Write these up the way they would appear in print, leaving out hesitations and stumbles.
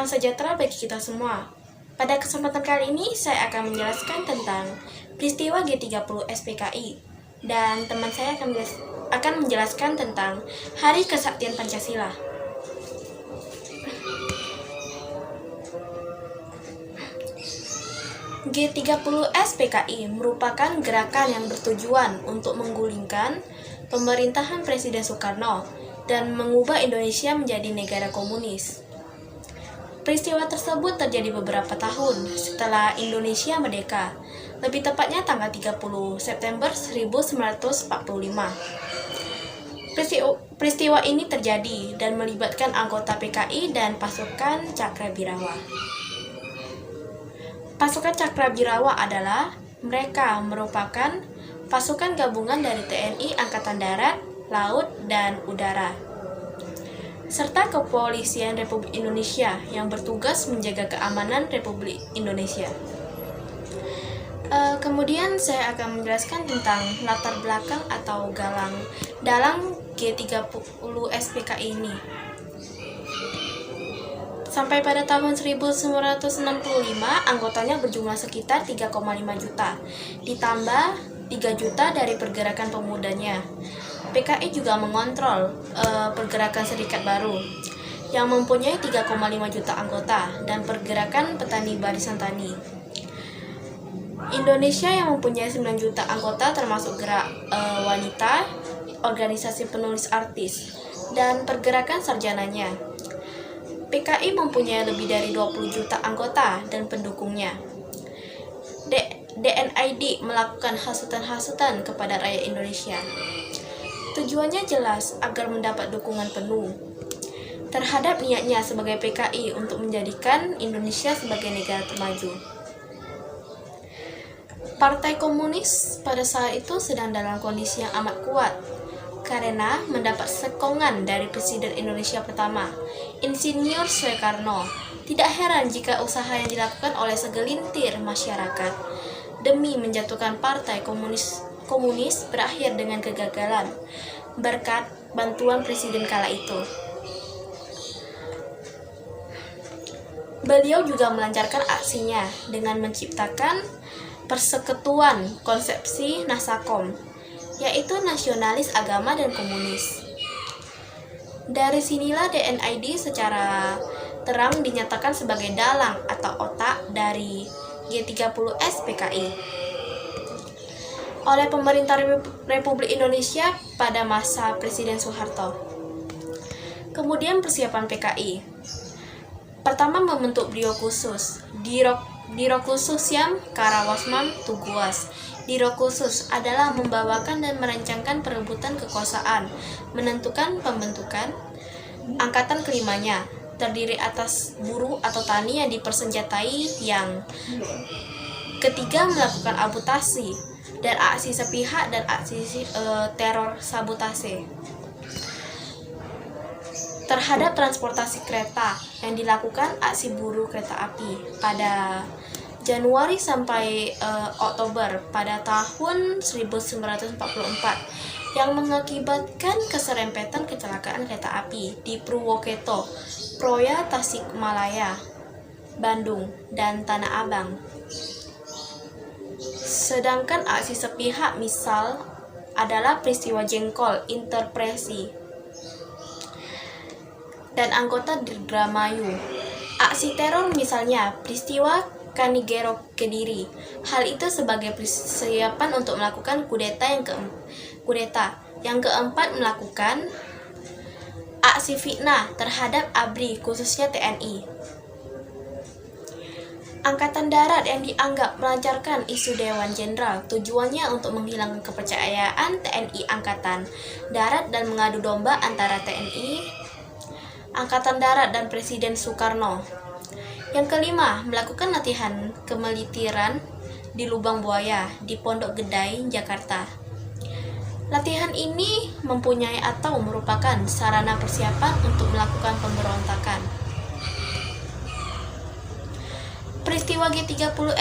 Salam sejahtera bagi kita semua. Pada kesempatan kali ini, saya akan menjelaskan tentang peristiwa G30 SPKI. Dan teman saya akan menjelaskan tentang Hari Kesaktian Pancasila. G30 SPKI merupakan gerakan yang bertujuan untuk menggulingkan pemerintahan Presiden Soekarno dan mengubah Indonesia menjadi negara komunis. Peristiwa tersebut terjadi beberapa tahun setelah Indonesia merdeka, lebih tepatnya tanggal 30 September 1945. Peristiwa ini terjadi dan melibatkan anggota PKI dan pasukan Cakrabirawa. Pasukan Cakrabirawa adalah mereka merupakan pasukan gabungan dari TNI Angkatan Darat, Laut, dan Udara, serta Kepolisian Republik Indonesia yang bertugas menjaga keamanan Republik Indonesia. Kemudian saya akan menjelaskan tentang latar belakang atau galang dalam G30 SPKI ini. Sampai pada tahun 1965, anggotanya berjumlah sekitar 3,5 juta, ditambah 3 juta dari pergerakan pemudanya. PKI juga mengontrol pergerakan Serikat Baru yang mempunyai 3,5 juta anggota dan pergerakan petani barisan tani. Indonesia yang mempunyai 9 juta anggota termasuk gerak wanita, organisasi penulis artis, dan pergerakan sarjananya. PKI mempunyai lebih dari 20 juta anggota dan pendukungnya. DNID melakukan hasutan-hasutan kepada rakyat Indonesia. Tujuannya jelas agar mendapat dukungan penuh terhadap niatnya sebagai PKI untuk menjadikan Indonesia sebagai negara termaju. Partai Komunis pada saat itu sedang dalam kondisi yang amat kuat karena mendapat sokongan dari Presiden Indonesia pertama, Insinyur Soekarno. Tidak heran jika usaha yang dilakukan oleh segelintir masyarakat demi menjatuhkan Partai Komunis berakhir dengan kegagalan berkat bantuan Presiden kala itu. Beliau juga melancarkan aksinya dengan menciptakan persekutuan konsepsi Nasakom, yaitu nasionalis agama dan komunis. Dari sinilah DNID secara terang dinyatakan sebagai dalang atau otak dari G30 SPKI oleh pemerintah Republik Indonesia pada masa Presiden Soeharto. Kemudian persiapan PKI. Pertama, membentuk Biro Khusus. Biro Khusus yang Karawasman Tuguas. Biro Khusus adalah membawakan dan merancangkan perebutan kekuasaan, menentukan pembentukan angkatan kelimanya, terdiri atas buruh atau tani yang dipersenjatai. Yang ketiga, melakukan amputasi dan aksi sepihak dan aksi teror sabotase terhadap transportasi kereta yang dilakukan aksi buruh kereta api pada Januari sampai Oktober pada tahun 1944 yang mengakibatkan keserempetan kecelakaan kereta api di Purwokerto, Proya, Tasikmalaya, Bandung, dan Tanah Abang. Sedangkan aksi sepihak misal adalah peristiwa Jengkol, Interpresi, dan anggota Indramayu. Aksi teror misalnya peristiwa Kanigoro Kediri. Hal itu sebagai persiapan untuk melakukan kudeta. Yang keempat, melakukan aksi fitnah terhadap ABRI, khususnya TNI. Angkatan Darat yang dianggap melancarkan isu Dewan Jenderal, tujuannya untuk menghilangkan kepercayaan TNI Angkatan Darat dan mengadu domba antara TNI Angkatan Darat dan Presiden Soekarno. Yang kelima, melakukan latihan kemiliteran di Lubang Buaya di Pondok Gede, Jakarta. Latihan ini mempunyai atau merupakan sarana persiapan untuk melakukan pemberontakan. Peristiwa G30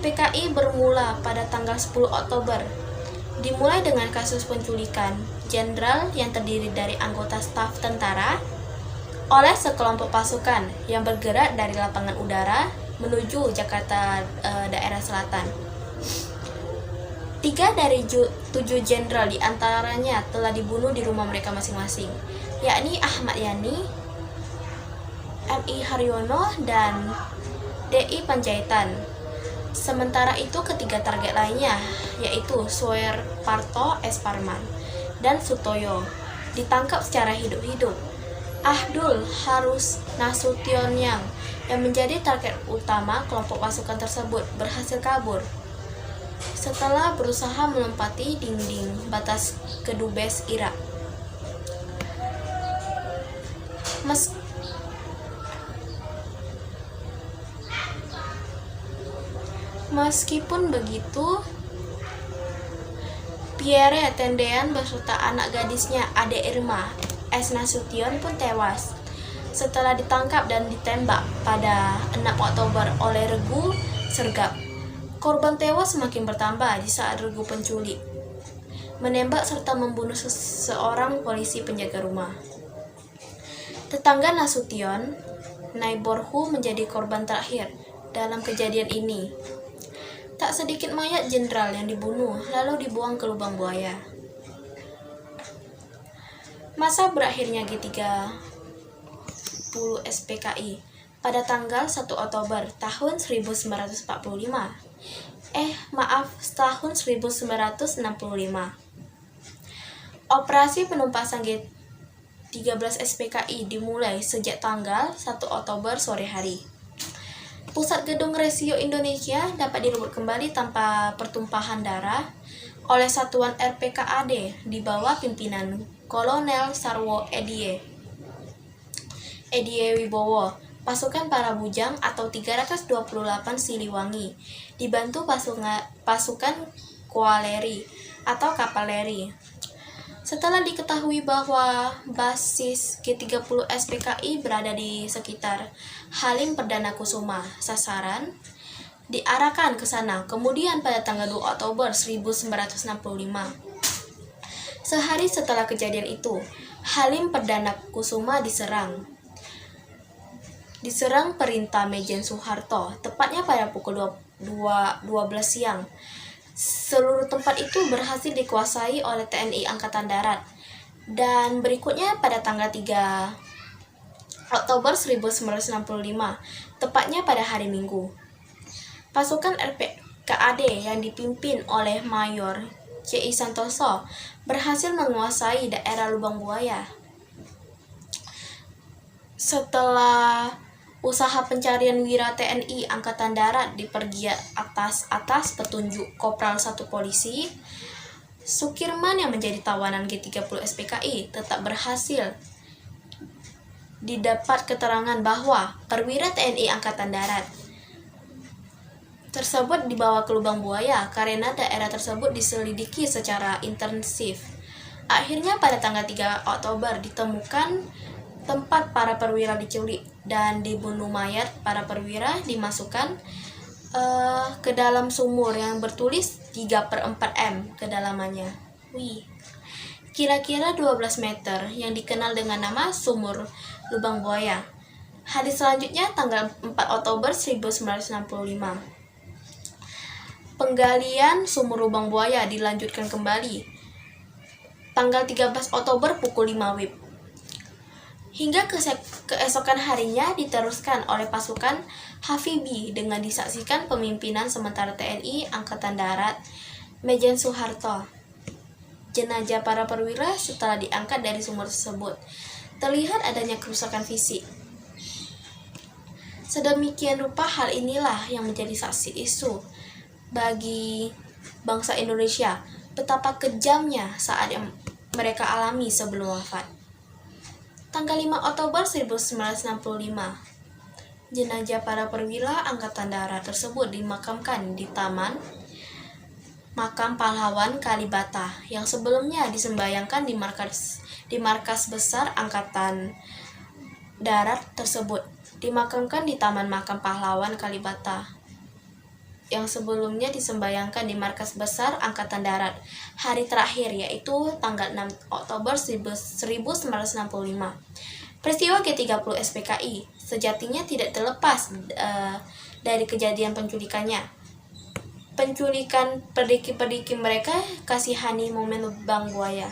SPKI bermula pada tanggal 10 Oktober. Dimulai dengan kasus penculikan jenderal yang terdiri dari anggota staf tentara, oleh sekelompok pasukan yang bergerak dari lapangan udara menuju Jakarta daerah selatan. 3 dari 7 jenderal diantaranya telah dibunuh di rumah mereka masing-masing, yakni Ahmad Yani, M.I. Haryono, dan D.I. Panjaitan. Sementara itu ketiga target lainnya, yaitu Suherparto S. Parman dan Sutoyo, ditangkap secara hidup-hidup. Abdul Harus Nasution yang menjadi target utama kelompok pasukan tersebut berhasil kabur setelah berusaha melompati dinding batas Kedubes Irak. Meskipun begitu, Pierre Tendean beserta anak gadisnya Ade Irma S. Nasution pun tewas setelah ditangkap dan ditembak pada 6 Oktober oleh regu sergap. Korban tewas semakin bertambah di saat regu penculik menembak serta membunuh seorang polisi penjaga rumah. Tetangga Nasution, Naiborhu, menjadi korban terakhir dalam kejadian ini. Tak sedikit mayat jenderal yang dibunuh lalu dibuang ke lubang buaya. Masa berakhirnya G30 SPKI pada tanggal 1 Oktober tahun 1945. Tahun 1965. Operasi penumpasan G13 SPKI dimulai sejak tanggal 1 Oktober sore hari. Pusat Gedung Resio Indonesia dapat direbut kembali tanpa pertumpahan darah oleh satuan RPKAD di bawah pimpinan Kolonel Sarwo Edie Wibowo. Pasukan para bujang atau 328 Siliwangi dibantu pasukan kavaleri atau kavaleri. Setelah diketahui bahwa basis G30 SPKI berada di sekitar Halim Perdana Kusuma, sasaran diarahkan ke sana. Kemudian pada tanggal 2 Oktober 1965, sehari setelah kejadian itu, Halim Perdana Kusuma diserang perintah Mejen Soeharto, tepatnya pada pukul 12 siang. Seluruh tempat itu berhasil dikuasai oleh TNI Angkatan Darat. Dan berikutnya pada tanggal 3 Oktober 1965, tepatnya pada hari Minggu, pasukan RPKAD yang dipimpin oleh Mayor C.I. Santoso berhasil menguasai daerah Lubang Buaya. Setelah usaha pencarian wira TNI Angkatan Darat dipergiat atas petunjuk Kopral 1 Polisi, Sukirman yang menjadi tawanan G30 SPKI tetap berhasil didapat keterangan bahwa perwira TNI Angkatan Darat tersebut dibawa ke Lubang Buaya karena daerah tersebut diselidiki secara intensif. Akhirnya pada tanggal 3 Oktober ditemukan tempat para perwira diculik dan dibunuh. Mayat para perwira dimasukkan ke dalam sumur yang bertulis 3/4 M kedalamannya. Kira-kira 12 meter yang dikenal dengan nama Sumur Lubang Buaya. Hari selanjutnya tanggal 4 Oktober 1965. Penggalian Sumur Lubang Buaya dilanjutkan kembali tanggal 13 Oktober pukul 5 WIB. Hingga keesokan harinya diteruskan oleh pasukan Hafibi dengan disaksikan pemimpinan sementara TNI Angkatan Darat Mejen Soeharto. Jenazah para perwira setelah diangkat dari sumur tersebut terlihat adanya kerusakan fisik. Sedemikian rupa hal inilah yang menjadi saksi isu bagi bangsa Indonesia betapa kejamnya saat yang mereka alami sebelum wafat. Tanggal 5 Oktober 1965, jenazah para perwira Angkatan Darat tersebut dimakamkan di Taman Makam Pahlawan Kalibata yang sebelumnya disembayangkan di markas besar Angkatan Darat tersebut. Dimakamkan di Taman Makam Pahlawan Kalibata yang sebelumnya disembayangkan di markas besar Angkatan Darat. Hari terakhir yaitu tanggal 6 Oktober 1965. Peristiwa G30 SPKI sejatinya tidak terlepas dari kejadian penculikannya. Penculikan perdiki-perdiki mereka kasihani momen lubang buaya.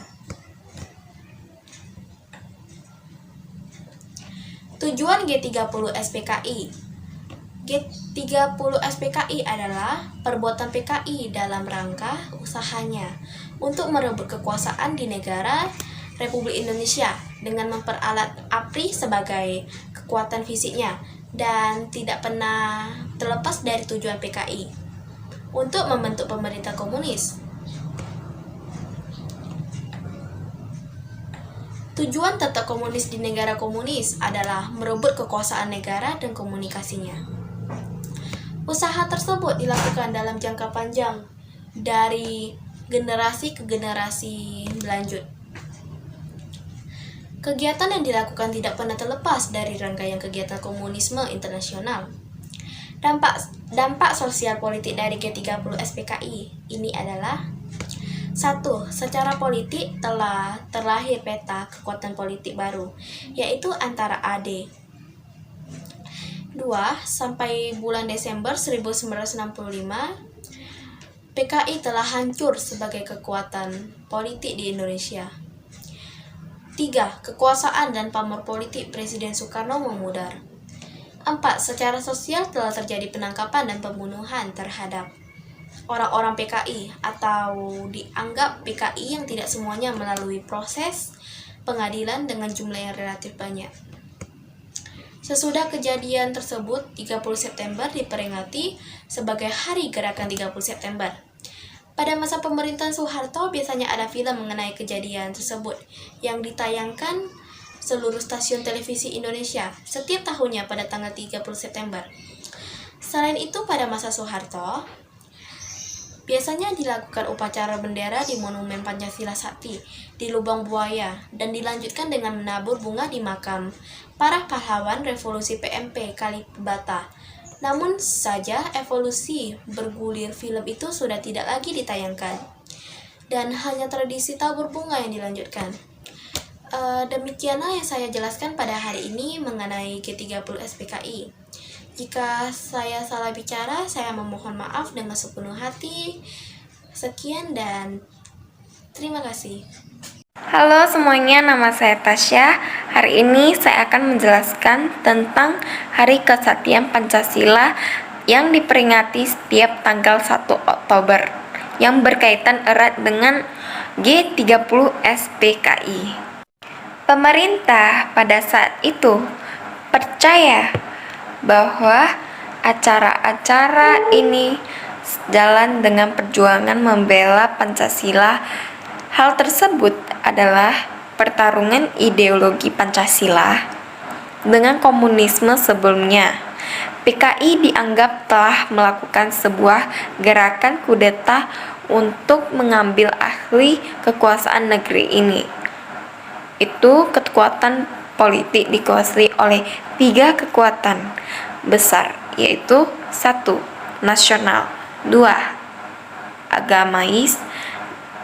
Tujuan G30 SPKI. G30 SPKI adalah perbuatan PKI dalam rangka usahanya untuk merebut kekuasaan di negara Republik Indonesia dengan memperalat APRI sebagai kekuatan fisiknya dan tidak pernah terlepas dari tujuan PKI untuk membentuk pemerintah komunis. Tujuan tetap komunis di negara komunis adalah merebut kekuasaan negara dan komunikasinya. Usaha tersebut dilakukan dalam jangka panjang dari generasi ke generasi berlanjut. Kegiatan yang dilakukan tidak pernah terlepas dari rangkaian kegiatan komunisme internasional. Dampak sosial politik dari G30 SPKI ini adalah 1. Secara politik telah terlahir peta kekuatan politik baru, yaitu antara AD. 2. Sampai bulan Desember 1965, PKI telah hancur sebagai kekuatan politik di Indonesia. 3. Kekuasaan dan pamor politik Presiden Soekarno memudar. 4. Secara sosial telah terjadi penangkapan dan pembunuhan terhadap orang-orang PKI atau dianggap PKI yang tidak semuanya melalui proses pengadilan dengan jumlah yang relatif banyak. Sesudah kejadian tersebut, 30 September diperingati sebagai Hari Gerakan 30 September. Pada masa pemerintahan Soeharto, biasanya ada film mengenai kejadian tersebut yang ditayangkan seluruh stasiun televisi Indonesia setiap tahunnya pada tanggal 30 September. Selain itu, pada masa Soeharto, biasanya dilakukan upacara bendera di Monumen Pancasila Sakti di Lubang Buaya dan dilanjutkan dengan menabur bunga di makam para pahlawan revolusi PMP Kalibata. Namun saja evolusi bergulir film itu sudah tidak lagi ditayangkan dan hanya tradisi tabur bunga yang dilanjutkan. Demikianlah yang saya jelaskan pada hari ini mengenai G30 SPKI. Jika saya salah bicara, saya memohon maaf dengan sepenuh hati. Sekian dan terima kasih. Halo semuanya, nama saya Tasya. Hari ini saya akan menjelaskan tentang Hari Kesatian Pancasila yang diperingati setiap tanggal 1 Oktober yang berkaitan erat dengan G30 SPKI. Pemerintah pada saat itu percaya bahwa acara-acara ini sejalan dengan perjuangan membela Pancasila. Hal tersebut adalah pertarungan ideologi Pancasila dengan komunisme sebelumnya. PKI dianggap telah melakukan sebuah gerakan kudeta untuk mengambil alih kekuasaan negeri ini. Itu kekuatan politik dikuasai oleh 3 kekuatan besar, yaitu 1. Nasional, 2. Agamais,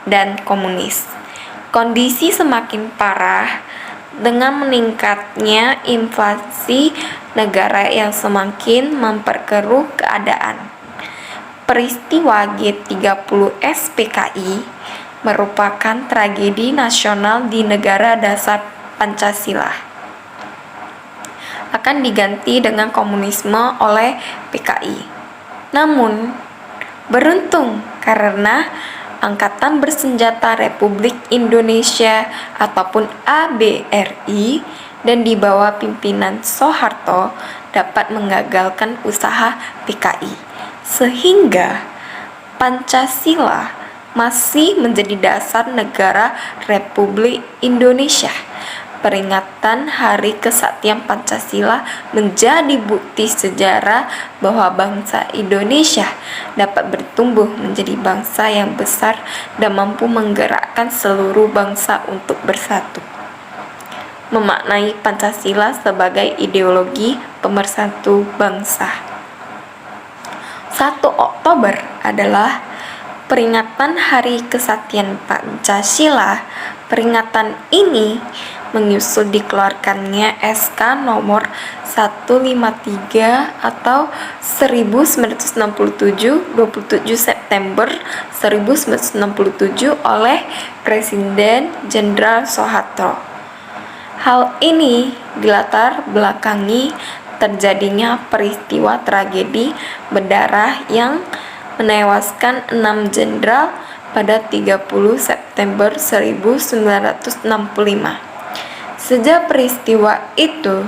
dan komunis. Kondisi semakin parah dengan meningkatnya inflasi negara yang semakin memperkeruh keadaan. Peristiwa G30 SPKI merupakan tragedi nasional di negara dasar Pancasila. Akan diganti dengan komunisme oleh PKI. Namun, beruntung karena Angkatan Bersenjata Republik Indonesia ataupun ABRI dan di bawah pimpinan Soeharto dapat menggagalkan usaha PKI, sehingga Pancasila masih menjadi dasar negara Republik Indonesia. Peringatan Hari Kesatian Pancasila menjadi bukti sejarah bahwa bangsa Indonesia dapat bertumbuh menjadi bangsa yang besar dan mampu menggerakkan seluruh bangsa untuk bersatu. Memaknai Pancasila sebagai ideologi pemersatu bangsa. 1 Oktober adalah peringatan Hari Kesatian Pancasila. Peringatan ini menyusul dikeluarkannya SK nomor 153 atau 1967 27 September 1967 oleh Presiden Jenderal Soeharto. Hal ini dilatar belakangi terjadinya peristiwa tragedi berdarah yang menewaskan 6 jenderal pada 30 September 1965. Sejak peristiwa itu,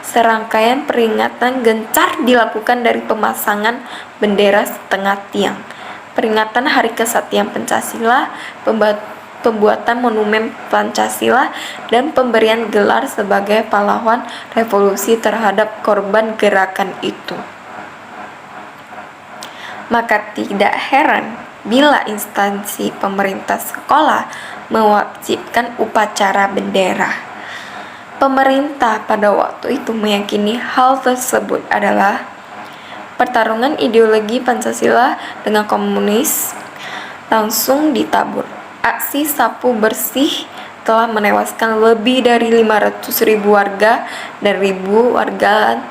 serangkaian peringatan gencar dilakukan dari pemasangan bendera setengah tiang, peringatan Hari Kesatian Pancasila, pembuatan Monumen Pancasila, dan pemberian gelar sebagai pahlawan revolusi terhadap korban gerakan itu. Maka tidak heran bila instansi pemerintah sekolah mewajibkan upacara bendera. Pemerintah pada waktu itu meyakini hal tersebut adalah pertarungan ideologi Pancasila dengan komunis langsung ditabur. Aksi sapu bersih telah menewaskan lebih dari 500.000 warga dan ribu warga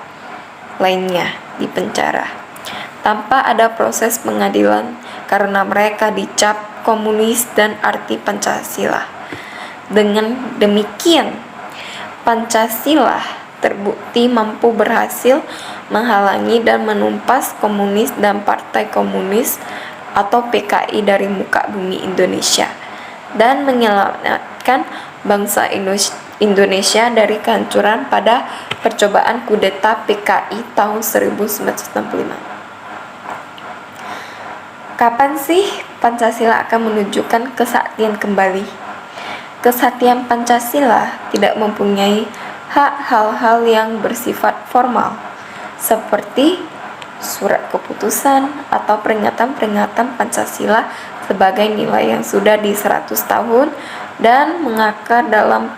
lainnya di penjara tanpa ada proses pengadilan karena mereka dicap komunis dan anti Pancasila. Dengan demikian, Pancasila terbukti mampu berhasil menghalangi dan menumpas komunis dan Partai Komunis atau PKI dari muka bumi Indonesia dan menyelamatkan bangsa Indonesia dari kehancuran pada percobaan kudeta PKI tahun 1965. Kapan sih Pancasila akan menunjukkan kesaktian kembali? Kesaktian Pancasila tidak mempunyai hak hal-hal yang bersifat formal, seperti surat keputusan atau peringatan Pancasila sebagai nilai yang sudah di 100 tahun dan mengakar dalam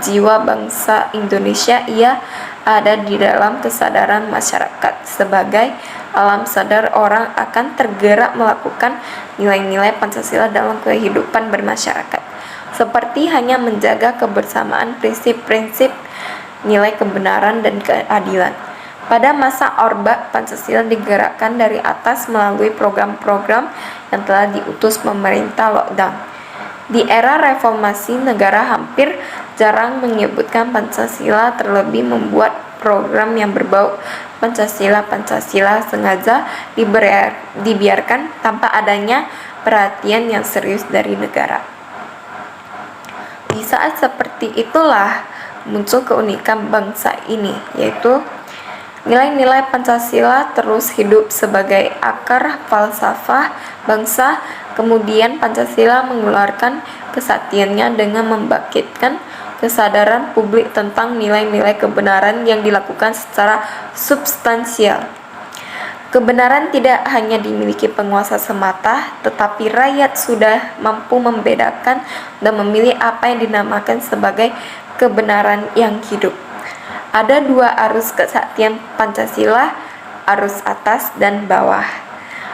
jiwa bangsa Indonesia. Ia ada di dalam kesadaran masyarakat. Sebagai alam sadar, orang akan tergerak melakukan nilai-nilai Pancasila dalam kehidupan bermasyarakat, seperti hanya menjaga kebersamaan, prinsip-prinsip, nilai kebenaran dan keadilan. Pada masa Orde, Pancasila digerakkan dari atas melalui program-program yang telah diutus pemerintah lockdown. Di era reformasi, negara hampir jarang menyebutkan Pancasila, terlebih membuat program yang berbau Pancasila sengaja dibiarkan tanpa adanya perhatian yang serius dari negara. Di saat seperti itulah muncul keunikan bangsa ini, yaitu nilai-nilai Pancasila terus hidup sebagai akar falsafah bangsa. Kemudian Pancasila mengeluarkan kesaktiannya dengan membangkitkan kesadaran publik tentang nilai-nilai kebenaran yang dilakukan secara substansial. Kebenaran tidak hanya dimiliki penguasa semata, tetapi rakyat sudah mampu membedakan dan memilih apa yang dinamakan sebagai kebenaran yang hidup. Ada dua arus kesaktian Pancasila, arus atas dan bawah.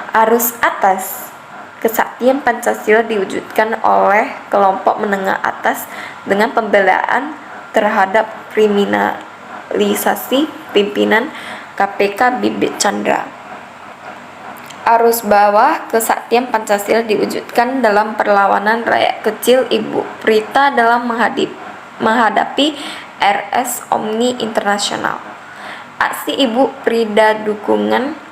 Arus atas, kesaktian Pancasila diwujudkan oleh kelompok menengah atas dengan pembelaan terhadap kriminalisasi pimpinan KPK Bibit Chandra. Arus bawah, kesaktian Pancasila diwujudkan dalam perlawanan rakyat kecil Ibu Prita dalam menghadapi RS Omni Internasional. Aksi Ibu Prida dukungan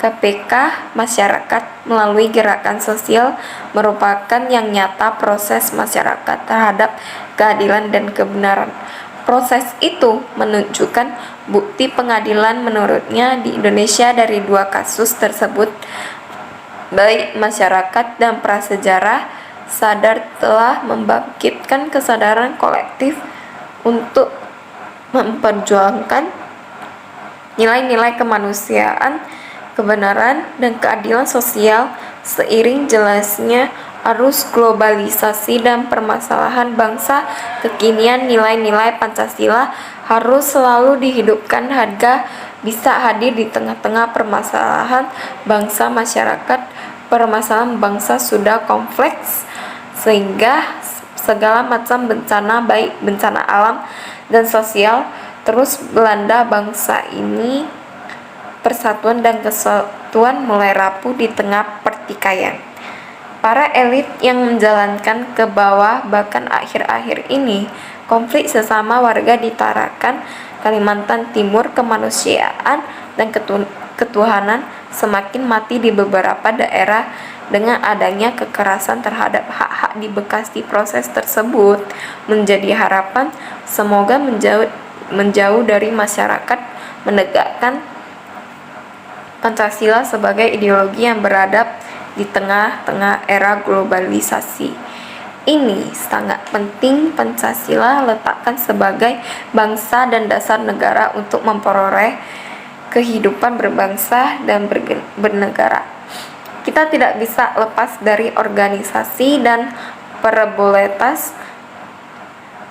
KPK masyarakat melalui gerakan sosial merupakan yang nyata proses masyarakat terhadap keadilan dan kebenaran. Proses itu menunjukkan bukti pengadilan menurutnya di Indonesia dari dua kasus tersebut. Baik masyarakat dan prasejarah sadar telah membangkitkan kesadaran kolektif untuk memperjuangkan nilai-nilai kemanusiaan, kebenaran, dan keadilan sosial. Seiring jelasnya arus globalisasi dan permasalahan bangsa kekinian, nilai-nilai Pancasila harus selalu dihidupkan. Harga bisa hadir di tengah-tengah permasalahan bangsa masyarakat. Permasalahan bangsa sudah kompleks sehingga segala macam bencana, baik bencana alam dan sosial, terus melanda bangsa ini. Persatuan dan kesatuan mulai rapuh di tengah pertikaian. Para elit yang menjalankan ke bawah, bahkan akhir-akhir ini konflik sesama warga di Tarakan, Kalimantan Timur, kemanusiaan dan ketuhanan semakin mati di beberapa daerah. Dengan adanya kekerasan terhadap hak-hak di Bekasi, proses tersebut menjadi harapan semoga menjauh dari masyarakat, menegakkan Pancasila sebagai ideologi yang beradab di tengah-tengah era globalisasi. Ini sangat penting Pancasila letakkan sebagai bangsa dan dasar negara untuk memperoleh kehidupan berbangsa dan bernegara. Kita tidak bisa lepas dari organisasi dan perebulitas.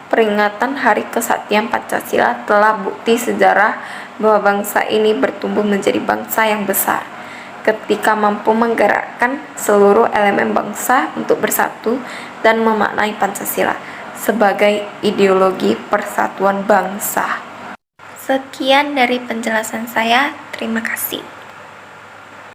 Peringatan Hari Kesaktian Pancasila telah bukti sejarah bahwa bangsa ini bertumbuh menjadi bangsa yang besar ketika mampu menggerakkan seluruh elemen bangsa untuk bersatu dan memaknai Pancasila sebagai ideologi persatuan bangsa. Sekian dari penjelasan saya, terima kasih.